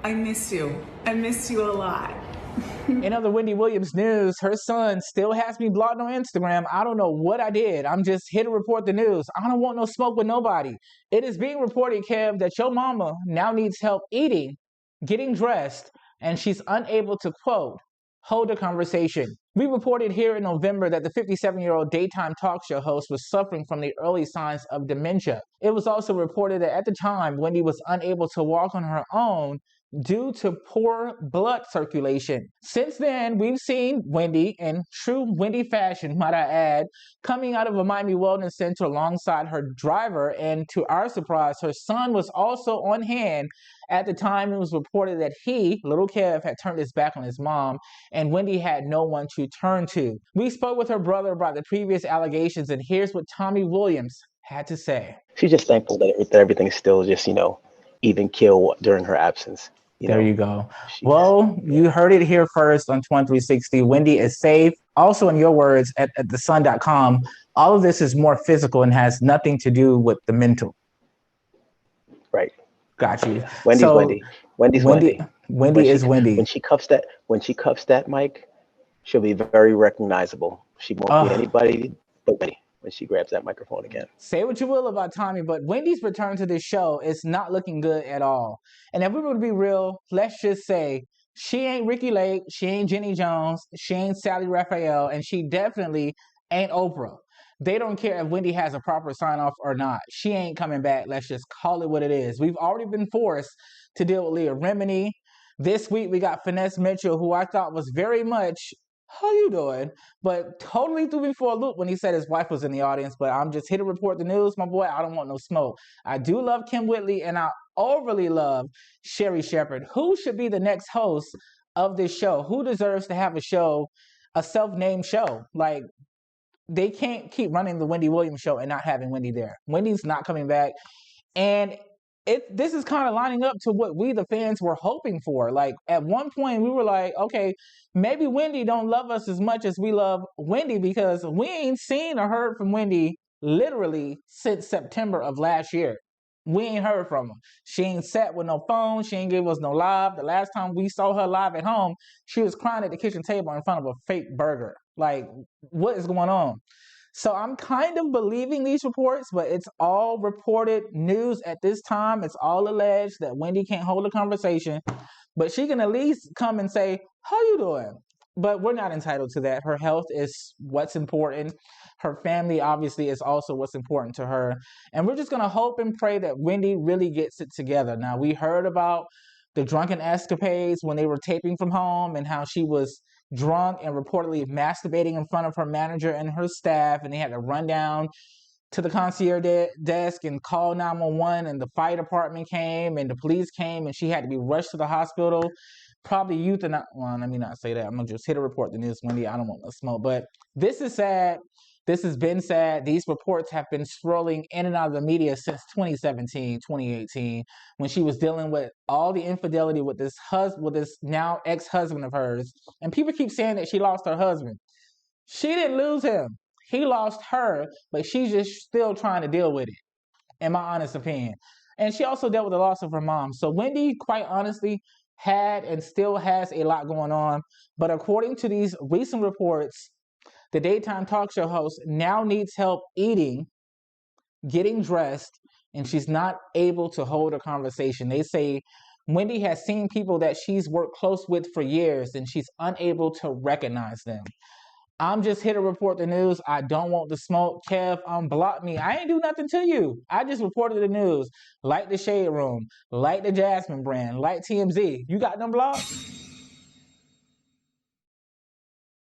I miss you. I miss you a lot. In other Wendy Williams news, her son still has me blocked on Instagram. I don't know what I did. I'm just here to report the news. I don't want no smoke with nobody. It is being reported, Kev, that your mama now needs help eating, getting dressed, and she's unable to, quote, hold a conversation. We reported here in November that the 57-year-old daytime talk show host was suffering from the early signs of dementia. It was also reported that at the time, Wendy was unable to walk on her own due to poor blood circulation. Since then, we've seen Wendy, in true Wendy fashion, might I add, coming out of a Miami Wellness Center alongside her driver, and to our surprise, her son was also on hand. At the time, it was reported that he, little Kev, had turned his back on his mom, and Wendy had no one to turn to. We spoke with her brother about the previous allegations, and here's what Tommy Williams had to say. She's just thankful that everything's still just, even keel during her absence. There you go. Well, you heard it here first on 2360. Wendy is safe. Also, in your words, at thesun.com, all of this is more physical and has nothing to do with the mental. Right. Got you. Wendy's Wendy. Wendy's Wendy. Wendy is Wendy. When she cuffs that mic, she'll be very recognizable. She won't be anybody but Wendy when she grabs that microphone again. Say what you will about Tommy, but Wendy's return to this show is not looking good at all. And if we were to be real, let's just say she ain't Ricky Lake, she ain't Jenny Jones, she ain't Sally Raphael, and she definitely ain't Oprah. They don't care if Wendy has a proper sign-off or not. She ain't coming back. Let's just call it what it is. We've already been forced to deal with Leah Remini. This week we got Finesse Mitchell, who I thought was very much, how you doing? But totally threw me for a loop when he said his wife was in the audience. But I'm just here to report the news, my boy. I don't want no smoke. I do love Kim Whitley, and I overly love Sherry Shepherd. Who should be the next host of this show? Who deserves to have a show, a self-named show? Like, they can't keep running the Wendy Williams show and not having Wendy there. Wendy's not coming back. And this is kind of lining up to what we, the fans, were hoping for. Like, at one point, we were like, okay, maybe Wendy don't love us as much as we love Wendy, because we ain't seen or heard from Wendy literally since September of last year. We ain't heard from her. She ain't sat with no phone. She ain't give us no live. The last time we saw her live at home, she was crying at the kitchen table in front of a fake burger. Like, what is going on? So I'm kind of believing these reports, but it's all reported news at this time. It's all alleged that Wendy can't hold a conversation, but she can at least come and say, how you doing? But we're not entitled to that. Her health is what's important. Her family, obviously, is also what's important to her. And we're just going to hope and pray that Wendy really gets it together. Now, we heard about the drunken escapades when they were taping from home, and how she was drunk and reportedly masturbating in front of her manager and her staff, and they had to run down to the concierge desk and call 911, and the fire department came and the police came, and she had to be rushed to the hospital. Probably euthanized. Well, let me not say that. I'm going to just hit a report the news, Wendy. I don't want no smoke. But this is sad. This has been sad. These reports have been swirling in and out of the media since 2017, 2018, when she was dealing with all the infidelity with this now ex-husband of hers. And people keep saying that she lost her husband. She didn't lose him. He lost her, but she's just still trying to deal with it, in my honest opinion. And she also dealt with the loss of her mom. So Wendy, quite honestly, had and still has a lot going on. But according to these recent reports, the daytime talk show host now needs help eating, getting dressed, and she's not able to hold a conversation. They say Wendy has seen people that she's worked close with for years, and she's unable to recognize them. I'm just here to report the news. I don't want the smoke. Kev, unblock me. I ain't do nothing to you. I just reported the news. Like the Shade Room. Like the Jasmine brand. Like TMZ. You got them blocked?